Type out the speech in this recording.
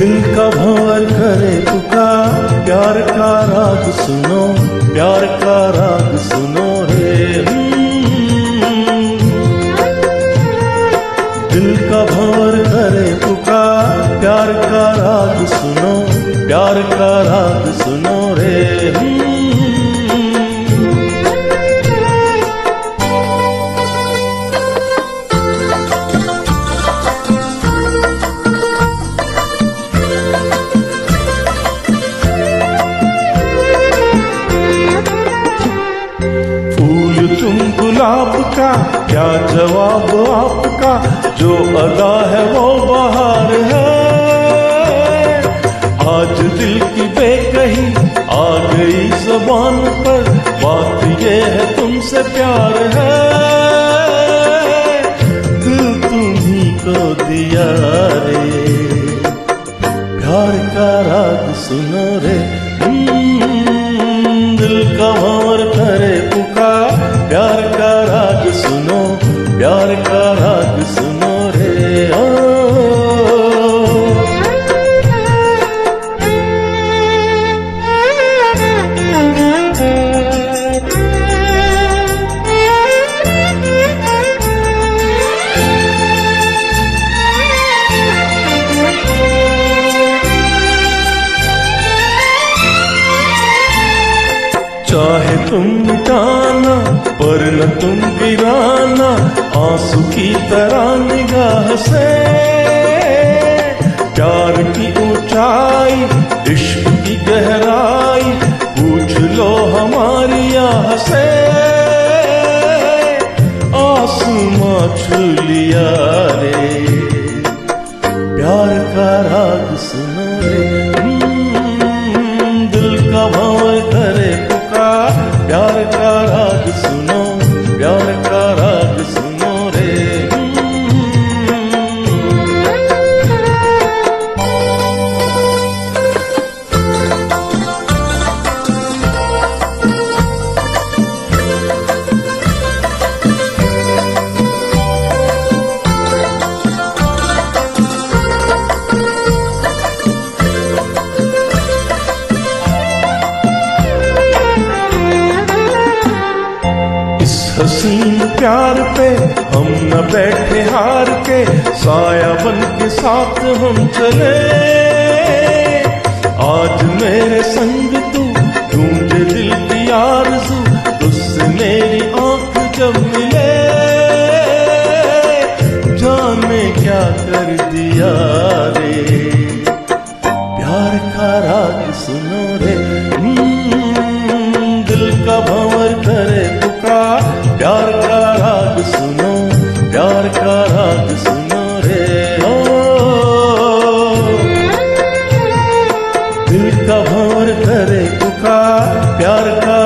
दिल का भंवर करे पुकार, प्यार का राग सुनो, प्यार का राग सुनो रे। दिल का भंवर करे पुकार, प्यार का राग सुनो, प्यार का राग सुनो रे। तुम गुलाब का क्या जवाब आपका, जो अदा है वो बहार है। आज दिल की बेकही आ गई ज़बान पर, बात ये है तुमसे प्यार है। दिल तुम्ही को दिया रे, प्यार का राग सुनो रे। दिल का भंवर करे पुकार, प्यार का राग सुनो, प्यार का राग सुनो रे। चाहे तुम मिटाना पर न तुम गिराना, आंसू की तरह निगाह से। प्यार की ऊंचाई, इश्क की गहराई, पूछ लो हमारी आह से। आसमां छू लिया रे, प्यार का राग सुनो रे। दिल का भंवर करे प्यार का राग सुनो, प्यार का राग सुनो रे। हसीन प्यार पे हम न बैठे हार के, साया बन के साथ हम चले। आज मेरे संग तू, ढूंढे दिल की आरज़ू, तुझसे मेरी आंख जब मिले। जाने क्या कर दिया रे, प्यार का राग सुनो रे। दिल का भंवर करे पुकार, प्यार का राग सुनो, प्यार का राग सुनो रे। दिल का भंवर करे पुकार, प्यार का